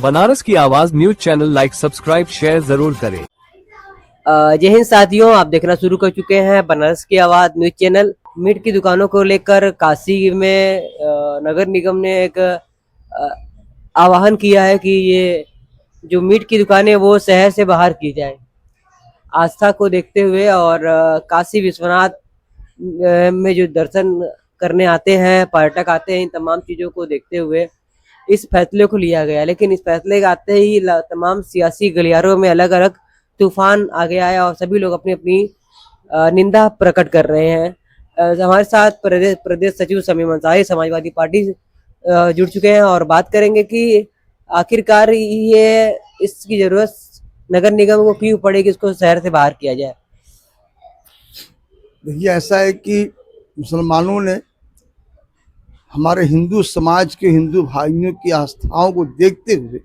बनारस की आवाज news channel like subscribe share जरूर करें। जय हिंद साथियों, आप देखना शुरू कर चुके हैं बनारस की आवाज न्यूज चैनल। मीट की दुकानों को लेकर काशी में नगर निगम ने एक आह्वान किया है कि ये जो मीट की दुकानें वो शहर से बाहर की जाए। आस्था को देखते हुए और काशी विश्वनाथ में जो दर्शन करने आते हैं, पर्यटक आते हैं, इन तमाम चीज़ों को देखते हुए इस फैसले को लिया गया। लेकिन इस फैसले के आते ही तमाम सियासी गलियारों में अलग अलग तूफान आ गया है और सभी लोग अपनी अपनी निंदा प्रकट कर रहे हैं। हमारे साथ प्रदेश सचिव समीम अंसारी समाजवादी पार्टी जुड़ चुके हैं और बात करेंगे कि आखिरकार ये इसकी जरूरत नगर निगम को क्यों पड़े कि इसको शहर से बाहर किया जाए। देखिए, ऐसा है कि मुसलमानों ने हमारे हिंदू समाज के हिंदू भाइयों की आस्थाओं को देखते हुए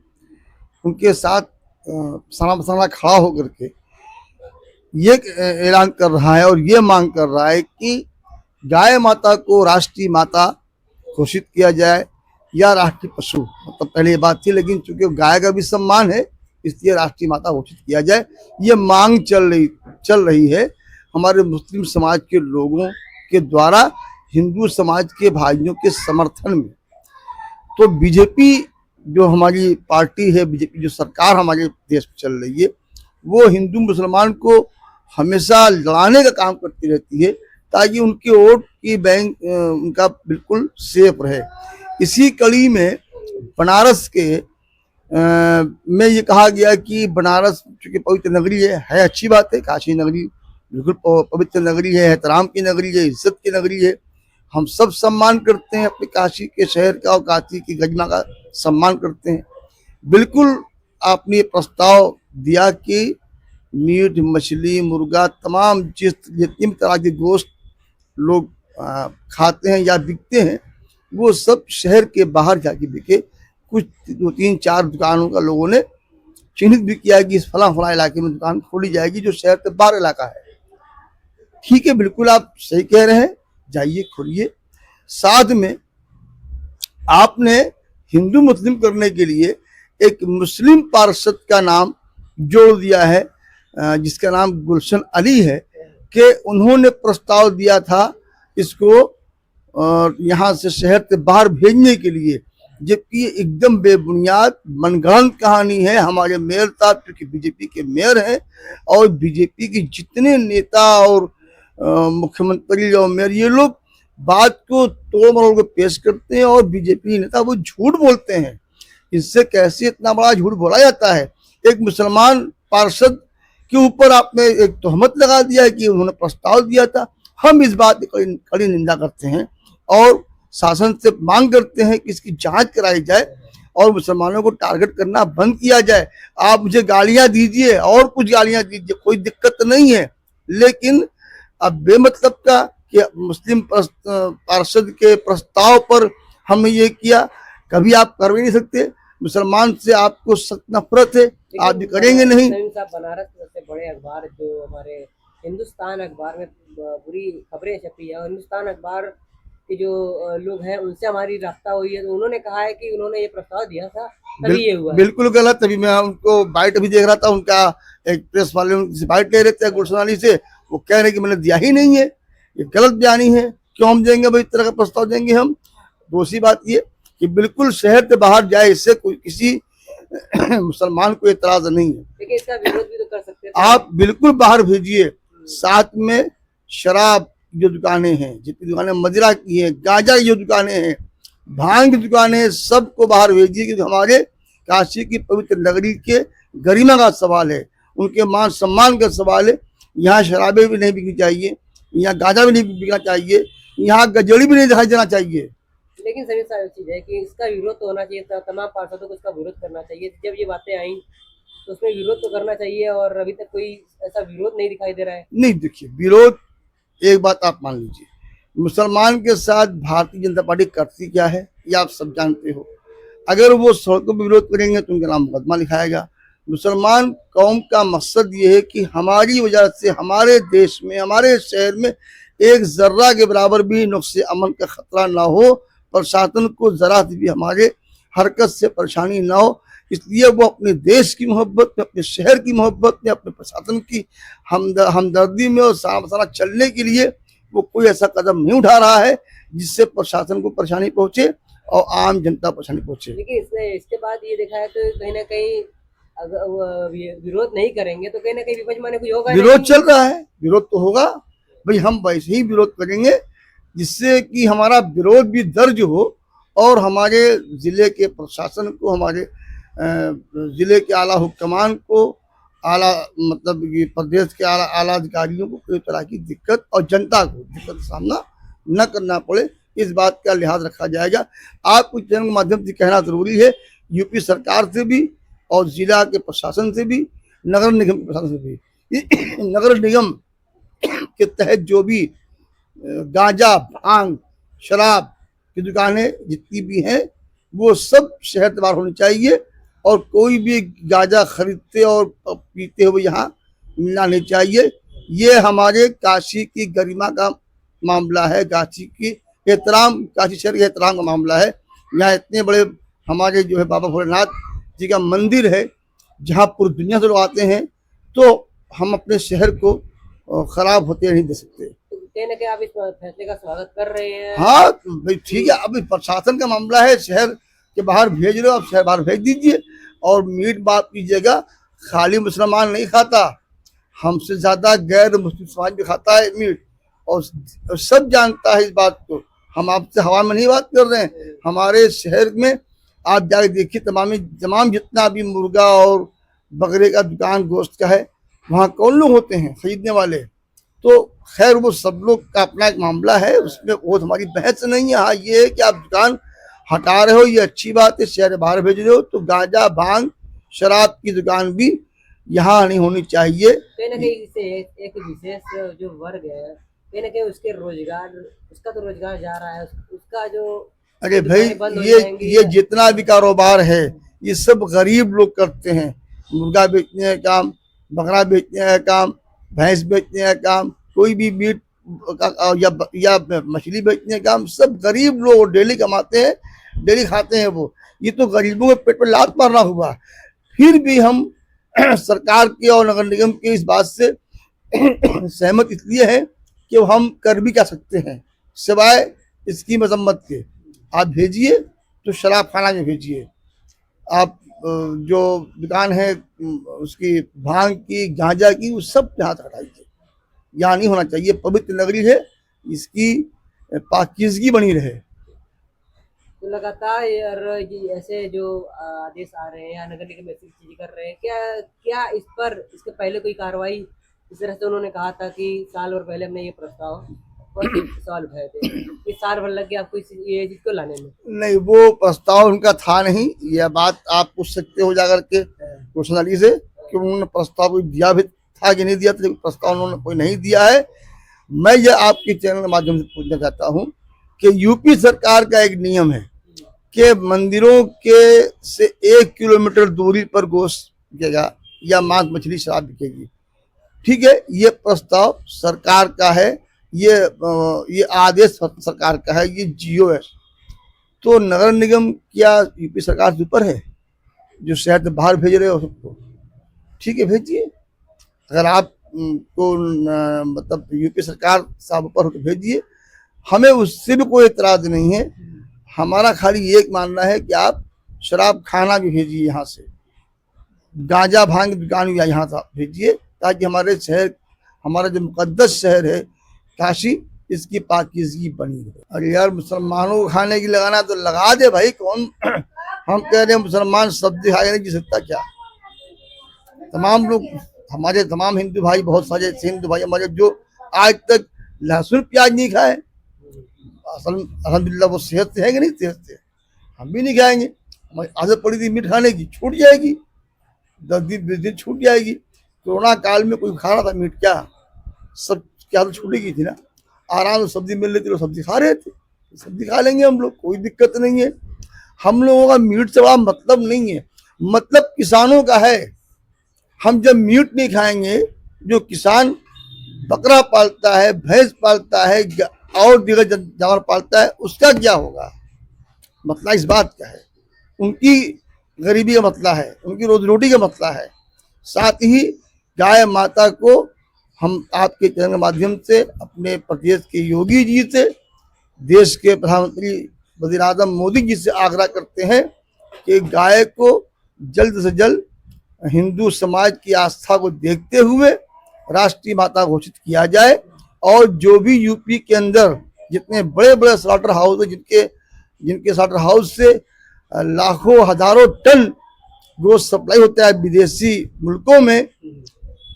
उनके साथ सना खड़ा होकर के ये ऐलान कर रहा है और ये मांग कर रहा है कि गाय माता को राष्ट्रीय माता घोषित किया जाए या राष्ट्रीय पशु। मतलब पहले ये बात थी, लेकिन चूंकि गाय का भी सम्मान है इसलिए राष्ट्रीय माता घोषित किया जाए। ये मांग चल रही है हमारे मुस्लिम समाज के लोगों के द्वारा हिंदू समाज के भाइयों के समर्थन में। तो बीजेपी जो हमारी पार्टी है, बीजेपी जो सरकार हमारे देश में चल रही है, वो हिंदू मुसलमान को हमेशा लड़ाने का काम करती रहती है ताकि उनके वोट की बैंक उनका बिल्कुल सेफ रहे। इसी कड़ी में बनारस के में ये कहा गया कि बनारस चूँकि पवित्र नगरी है अच्छी बात है। काशी नगरी बिल्कुल पवित्र नगरी है, एहतराम की नगरी है, इज्जत की नगरी है। हम सब सम्मान करते हैं अपने काशी के शहर का और काशी की गरिमा का सम्मान करते हैं। बिल्कुल आपने प्रस्ताव दिया कि मीट, मछली, मुर्गा, तमाम जितनी तरह के गोश्त लोग खाते हैं या बिकते हैं वो सब शहर के बाहर जाके बिके। कुछ 2-3-4 दुकानों का लोगों ने चिन्हित भी किया कि इस फला इलाके में दुकान खोली जाएगी जो शहर के बाहर इलाका है। ठीक है, बिल्कुल आप सही कह रहे हैं, जाइए खोलिए। साथ में आपने हिंदू मुस्लिम करने के लिए एक मुस्लिम पार्षद का नाम जोड़ दिया है जिसका नाम गुलशन अली है कि उन्होंने प्रस्ताव दिया था इसको यहाँ से शहर से बाहर भेजने के लिए, जबकि एकदम बेबुनियाद मनगढ़ंत कहानी है। हमारे मेयर साहब क्योंकि बीजेपी के मेयर हैं और बीजेपी के जितने नेता और मुख्यमंत्री और मेयर ये लोग बात को तोड़ मरोड़ के पेश करते हैं और बीजेपी नेता वो झूठ बोलते हैं। इससे कैसे इतना बड़ा झूठ बोला जाता है। एक मुसलमान पार्षद के ऊपर आपने एक तोहमत लगा दिया है कि उन्होंने प्रस्ताव दिया था। हम इस बात की कड़ी निंदा करते हैं और शासन से मांग करते हैं कि इसकी जांच कराई जाए और मुसलमानों को टारगेट करना बंद किया जाए। आप मुझे गालियां दीजिए और कुछ गालियां दीजिए, कोई दिक्कत नहीं है, लेकिन अब बेमतलब का कि मुस्लिम पार्षद के प्रस्ताव पर हमने ये किया, कभी आप कर भी नहीं सकते। मुसलमान से आपको सख्त नफरत है, आप भी करेंगे नहीं। बनारस के सबसे बड़े अखबार जो हमारे हिंदुस्तान अखबार में बुरी खबरें छपी है और हिंदुस्तान अखबार के जो लोग हैं उनसे हमारी रास्ता हुई है, तो उन्होंने कहा है कि उन्होंने ये प्रस्ताव दिया था तभी ये हुआ। बिल्कुल गलत। अभी मैं उनको बाइट अभी देख रहा था, उनका एक प्रेस वाले उनसे बाइट ले रहे थे गुलशन अली से, वो कह रहे कि मैंने दिया ही नहीं है, ये गलत बयानी है। क्यों हम देंगे भाई, इस तरह का प्रस्ताव देंगे हम। दूसरी बात ये कि बिल्कुल शहर से बाहर जाए, इससे कोई किसी मुसलमान को एतराज नहीं है, लेकिन इसका विरोध भी तो कर सकते हैं। आप बिल्कुल बाहर भेजिए। साथ में शराब जो दुकानें हैं, जितनी दुकानें मदिरा की हैं, गांजा की जो दुकानें हैं, भांग की दुकानें हैं, सबको बाहर भेजिए क्योंकि हमारे काशी की पवित्र नगरी के गरिमा का सवाल है, उनके मान सम्मान का सवाल है। यहाँ शराबें भी नहीं बिकनी चाहिए, यहाँ गांजा भी नहीं बिकना चाहिए, यहाँ गजड़ी भी नहीं दिखाई देना चाहिए। लेकिन सभी सारी चीज है कि इसका विरोध तो होना चाहिए, तमाम पार्षदों को इसका विरोध करना चाहिए। जब ये बातें आई तो उसमें विरोध तो करना चाहिए और अभी तक कोई ऐसा विरोध नहीं दिखाई दे रहा है। नहीं, देखिए विरोध, एक बात आप मान लीजिए, मुसलमान के साथ भारतीय जनता पार्टी करती क्या है ये आप सब जानते हो। अगर वो सड़कों पर विरोध करेंगे तो उनके नाम मुकदमा लिखाएगा। मुसलमान कौम का मकसद ये है कि हमारी वजह से हमारे देश में, हमारे शहर में एक जर्रा के बराबर भी नुक्से अमन का खतरा ना हो, प्रशासन को जरा भी हमारे हरकत से परेशानी ना हो। इसलिए वो अपने देश की मोहब्बत में, अपने शहर की मोहब्बत में, अपने प्रशासन की हमदर्दी में और सारा चलने के लिए वो कोई ऐसा कदम नहीं उठा रहा है जिससे प्रशासन को परेशानी पहुंचे और आम जनता परेशानी पहुंचे। लेकिन इसके बाद ये देखा है तो कहीं ना कहीं अगर वो विरोध नहीं करेंगे तो कहीं ना कहीं विपक्ष माने कुछ होगा विरोध नहीं। चल रहा है, विरोध तो होगा भाई, हम वैसे ही विरोध करेंगे जिससे कि हमारा विरोध भी दर्ज हो और हमारे जिले के प्रशासन को, हमारे जिले के आला हुक्कामान को, आला मतलब ये प्रदेश के आला अधिकारियों को कोई तरह की दिक्कत और जनता को दिक्कत का सामना न करना पड़े, इस बात का लिहाज रखा जाएगा। आपको चैनल के माध्यम से कहना जरूरी है, यूपी सरकार से भी और जिला के प्रशासन से भी, नगर निगम के प्रशासन से भी, नगर निगम के तहत जो भी गांजा, भांग, शराब की दुकानें जितनी भी हैं वो सब शहरतवार होनी चाहिए और कोई भी गांजा खरीदते और पीते हुए यहाँ मिलना नहीं चाहिए। ये हमारे काशी की गरिमा का मामला है, काशी की एहतराम, काशी शहर के एहतराम का मामला है। यहाँ इतने बड़े हमारे जो है बाबा भोलेनाथ जी का मंदिर है जहाँ पूरी दुनिया से लोग आते हैं, तो हम अपने शहर को खराब होते नहीं दे सकते। कहीं ना कहीं आप इस फैसले का स्वागत कर रहे हैं। हाँ भाई ठीक है, अब प्रशासन का मामला है, शहर के बाहर भेज रहे हो, आप शहर बाहर भेज दीजिए और मीट बात कीजिएगा। खाली मुसलमान नहीं खाता, हमसे ज्यादा गैर मुस्लिम समाज भी खाता है मीट और सब जानता है इस बात को। हम आपसे हवा में नहीं बात कर रहे हैं, हमारे शहर में आप जाके देखिए तमाम जितना भी मुर्गा और बकरे का दुकान गोश्त का है, वहाँ कौन लोग होते हैं खरीदने वाले। तो खैर वो सब लोग का अपना एक मामला है, उसमें वो हमारी बहस नहीं है। हाँ ये है कि आप दुकान हटा रहे हो ये अच्छी बात है, शहर बाहर भेज रहे हो, तो गांजा, भांग, शराब की दुकान भी यहाँ नहीं होनी चाहिए। कहीं ना कहीं इससे एक विशेष जो वर्ग है, कहीं ना कहीं उसके रोजगार, उसका तो रोजगार जा रहा है, उसका जो अरे भाई ये जितना भी कारोबार है ये सब गरीब लोग करते हैं। मुर्गा बेचने का काम, बकरा बेचने का काम, भैंस बेचने का काम, कोई भी मीट या मछली बेचने का काम, सब गरीब लोग डेली कमाते हैं, डेली खाते हैं वो। ये तो गरीबों के पेट पर लात मारना हुआ। फिर भी हम सरकार के और नगर निगम के इस बात से सहमत इसलिए है कि हम कर भी क्या सकते हैं सिवाय इसकी मजम्मत के। आप भेजिए तो शराब खाना में भेजिए, आप जो दुकान है उसकी भांग की, गांजा की, वो सब यहाँ तक हटाइए। यहाँ नहीं होना चाहिए, पवित्र नगरी है, इसकी पाकीज़गी बनी रहे। तो लगातार ऐसे जो आदेश आ रहे हैं या नगर निगम ऐसी चीजें कर रहे हैं, क्या इस पर इसके पहले कोई कार्रवाई, इस तरह से उन्होंने कहा था कि साल भर पहले हमने ये प्रस्ताव पर सवाल उठाए थे, इस साल भर लग गया आपको ये चीज को लाने में? नहीं, वो प्रस्ताव उनका था नहीं। यह बात आप पूछ सकते हो जाकर के पर्सनली से कि उन्होंने प्रस्ताव कोई दिया भी था कि नहीं दिया था, लेकिन प्रस्ताव उन्होंने कोई नहीं दिया है। मैं ये आपके चैनल के माध्यम से पूछना चाहता हूँ कि यूपी सरकार का एक नियम है कि मंदिरों के से 1 किलोमीटर दूरी पर गोश्त बिकेगा या मांस, मछली, शराब बिकेगी। ठीक है, ये प्रस्ताव सरकार का है, ये आदेश सरकार का है, ये जियो है। तो नगर निगम क्या यूपी सरकार से ऊपर है जो शहर से बाहर भेज रहे हो सबको? ठीक है, भेजिए। अगर आप को मतलब यूपी सरकार साहब ऊपर होकर भेजिए, हमें उससे भी कोई एतराज नहीं है। हमारा खाली एक मानना है कि आप शराब खाना भी भेजिए यहाँ से, गांजा भांग की दुकान भी यहाँ से भेजिए, ताकि हमारे शहर, हमारा जो मुकद्दस शहर है काशी, इसकी पाकीज़गी बनी रहे। अरे यार, मुसलमानों को खाने की लगाना तो लगा दे भाई, कौन हम कह रहे हैं मुसलमान सब्जी खाए नहीं जी सकता क्या? तमाम लोग, हमारे तमाम हिंदू भाई, बहुत सारे हिंदू भाई हमारे जो आज तक लहसुन प्याज नहीं खाए, असल अल्हम्दुलिल्लाह वो सेहत से है कि नहीं सेहत से, हम भी नहीं खाएंगे। हमारी आदत पड़ी थी मीट खाने की, छूट जाएगी, 10 दिन 20 दिन छूट जाएगी। कोरोना काल में कोई खा रहा था मीट? क्या सब क्या तो छूटेगी थी ना, आराम से सब्जी मिल रही थी, लोग सब्जी खा रहे थे, सब्जी खा लेंगे हम लोग, कोई दिक्कत नहीं है। हम लोगों का मीट से बड़ा मतलब नहीं है, मतलब किसानों का है। हम जब मीट नहीं खाएंगे, जो किसान बकरा पालता है, भैंस पालता है और दीगर जानवर पालता है, उसका क्या होगा? मतलब इस बात का है, उनकी गरीबी का मसला है, उनकी रोजी रोटी का मसला है। साथ ही गाय माता को हम आपके चैनल के माध्यम से अपने प्रदेश के योगी जी से, देश के प्रधानमंत्री वज़ीर आज़म मोदी जी से आग्रह करते हैं कि गाय को जल्द से जल्द हिंदू समाज की आस्था को देखते हुए राष्ट्रीय माता घोषित किया जाए, और जो भी यूपी के अंदर जितने बड़े बड़े स्लॉटर हाउस हैं, जिनके स्लॉटर हाउस से लाखों हजारों टन गोश्त सप्लाई होता है विदेशी मुल्कों में,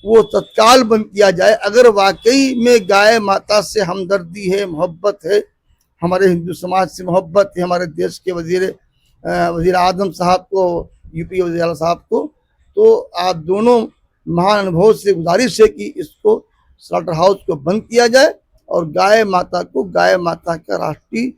वो तत्काल बंद किया जाए। अगर वाकई में गाय माता से हमदर्दी है, मोहब्बत है, हमारे हिंदू समाज से मोहब्बत है, हमारे देश के वज़ीर आज़म साहब को, यूपी वज़ीर आज़म साहब को, तो आप दोनों महान अनुभव से गुजारिश है कि इसको स्लॉटर हाउस को बंद किया जाए और गाय माता को गाय माता का राष्ट्रीय